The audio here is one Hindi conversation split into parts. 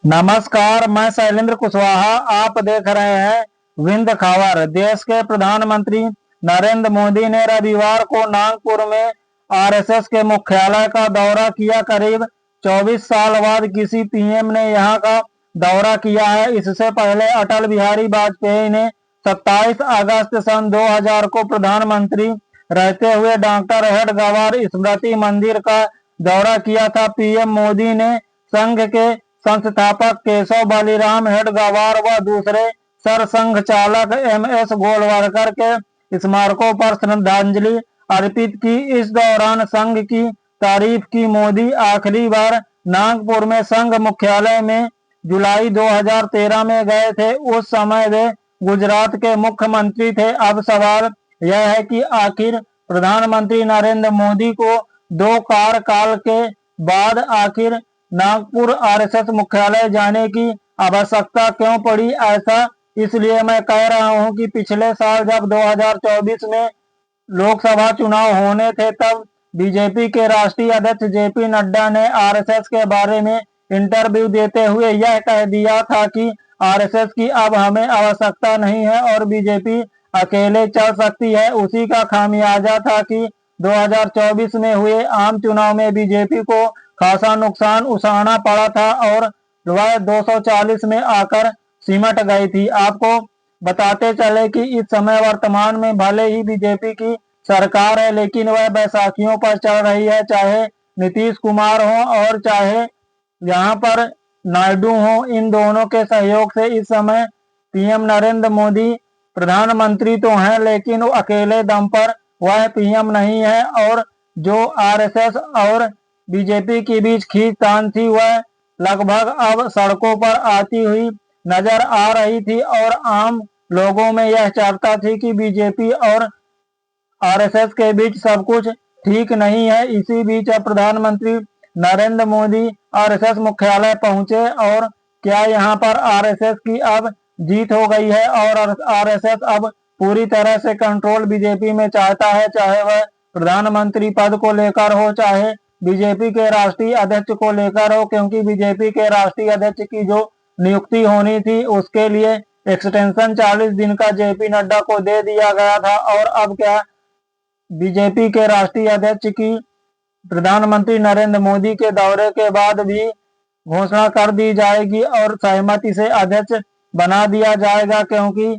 नमस्कार, मैं शैलेंद्र कुशवाहा। आप देख रहे हैं विंध्य खबर। देश के प्रधानमंत्री नरेंद्र मोदी ने रविवार को नागपुर में आरएसएस के मुख्यालय का दौरा किया। करीब 24 साल बाद किसी पीएम ने यहां का दौरा किया है। इससे पहले अटल बिहारी वाजपेयी ने 27 अगस्त सन 2000 को प्रधानमंत्री रहते हुए डॉक्टर हेडगेवार स्मृति मंदिर का दौरा किया था। पीएम मोदी ने संघ के संस्थापक केशव बलिराम हेडगेवार व दूसरे सरसंघ चालक एमएस गोलवलकर के स्मारकों पर श्रद्धांजलि अर्पित की। इस दौरान संघ की तारीफ की। मोदी आखिरी बार नागपुर में संघ मुख्यालय में जुलाई 2013 में गए थे। उस समय वे गुजरात के मुख्यमंत्री थे। अब सवाल यह है कि आखिर प्रधानमंत्री नरेंद्र मोदी को 2 कार्यकाल के बाद आखिर नागपुर आरएसएस मुख्यालय जाने की आवश्यकता क्यों पड़ी। ऐसा इसलिए मैं कह रहा हूं कि पिछले साल जब 2024 में लोकसभा चुनाव होने थे, तब बीजेपी के राष्ट्रीय अध्यक्ष जेपी नड्डा ने आरएसएस के बारे में इंटरव्यू देते हुए यह कह दिया था कि आरएसएस की अब हमें आवश्यकता नहीं है और बीजेपी अकेले चल सकती है। उसी का खामियाजा था कि 2024 में हुए आम चुनाव में बीजेपी को खासा नुकसान उठाना पड़ा था और वह 240 में आकर सिमट गई थी। आपको बताते चले कि इस समय वर्तमान में भले ही बीजेपी की सरकार है, लेकिन वह बैसाखियों पर चल रही है। चाहे नीतीश कुमार हो और चाहे यहाँ पर नायडू हो, इन दोनों के सहयोग से इस समय पीएम नरेंद्र मोदी प्रधानमंत्री तो हैं, लेकिन वो अकेले दम पर वह पीएम नहीं है। और जो आरएसएस और बीजेपी के बीच खींचतान थी, वह लगभग अब सड़कों पर आती हुई नजर आ रही थी और आम लोगों में यह चर्चा थी कि बीजेपी और आरएसएस के बीच सब कुछ ठीक नहीं है। इसी बीच अब प्रधानमंत्री नरेंद्र मोदी आरएसएस मुख्यालय पहुंचे और क्या यहां पर आरएसएस की अब जीत हो गई है और आरएसएस अब पूरी तरह से कंट्रोल बीजेपी में चाहता है, चाहे वह प्रधानमंत्री पद को लेकर हो, चाहे बीजेपी के राष्ट्रीय अध्यक्ष को लेकर हो। क्योंकि बीजेपी के राष्ट्रीय अध्यक्ष की जो नियुक्ति होनी थी, उसके लिए एक्सटेंशन 40 दिन का जेपी नड्डा को दे दिया गया था और अब क्या बीजेपी के राष्ट्रीय अध्यक्ष की प्रधानमंत्री नरेंद्र मोदी के दौरे के बाद भी घोषणा कर दी जाएगी और सहमति से अध्यक्ष बना दिया जाएगा। क्योंकि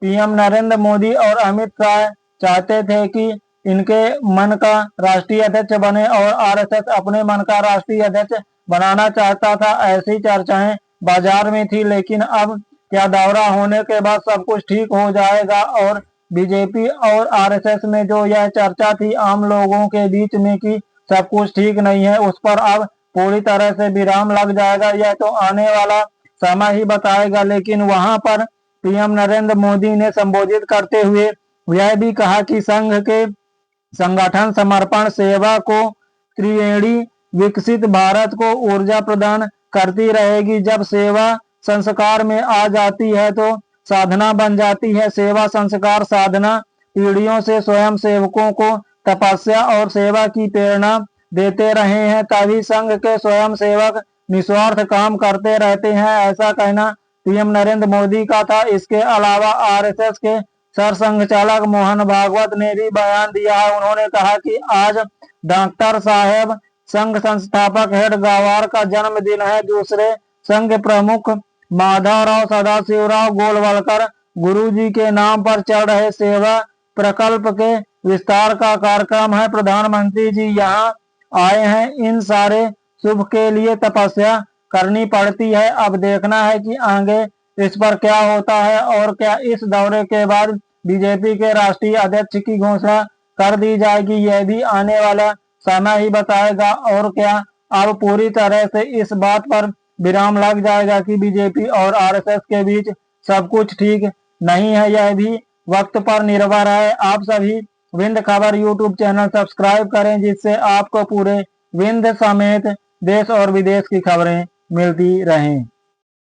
पीएम नरेंद्र मोदी और अमित शाह चाहते थे कि इनके मन का राष्ट्रीय अध्यक्ष बने और आरएसएस अपने मन का राष्ट्रीय अध्यक्ष बनाना चाहता था। ऐसी चर्चाएं बाजार में थी, लेकिन अब क्या दौरा होने के बाद सब कुछ ठीक हो जाएगा और बीजेपी और आरएसएस में जो यह चर्चा थी आम लोगों के बीच में कि सब कुछ ठीक नहीं है, उस पर अब पूरी तरह से विराम लग जाएगा। यह तो आने वाला समय ही बताएगा। लेकिन वहां पर पीएम नरेंद्र मोदी ने संबोधित करते हुए यह भी कहा कि संघ के संगठन समर्पण सेवा को त्रिवेणी विकसित भारत को ऊर्जा प्रदान करती रहेगी। जब सेवा संस्कार में आ जाती है तो साधना बन जाती है। सेवा संस्कार साधना पीढ़ियों से स्वयं सेवकों को तपस्या और सेवा की प्रेरणा देते रहे हैं, तभी संघ के स्वयं सेवक निस्वार्थ काम करते रहते हैं। ऐसा कहना पीएम नरेंद्र मोदी का था। इसके अलावा आरएसएस के सरसंघ चालक मोहन भागवत ने भी बयान दिया है। उन्होंने कहा कि आज डॉक्टर साहेब संघ संस्थापक हेडगेवार का जन्मदिन है। दूसरे संघ प्रमुख माधवराव सदाशिवराव गोलवलकर गुरुजी के नाम पर चल रहे सेवा प्रकल्प के विस्तार का कार्यक्रम है। प्रधानमंत्री जी यहाँ आए हैं, इन सारे शुभ के लिए तपस्या करनी पड़ती है। अब देखना है कि आगे इस पर क्या होता है और क्या इस दौरे के बाद बीजेपी के राष्ट्रीय अध्यक्ष की घोषणा कर दी जाएगी। यह भी आने वाला समय ही बताएगा। और क्या अब पूरी तरह से इस बात पर विराम लग जाएगा कि बीजेपी और आरएसएस के बीच सब कुछ ठीक नहीं है, यह भी वक्त पर निर्भर है। आप सभी विंध्य खबर यूट्यूब चैनल सब्सक्राइब करें, जिससे आपको पूरे विंध्य समेत देश और विदेश की खबरें मिलती रहें।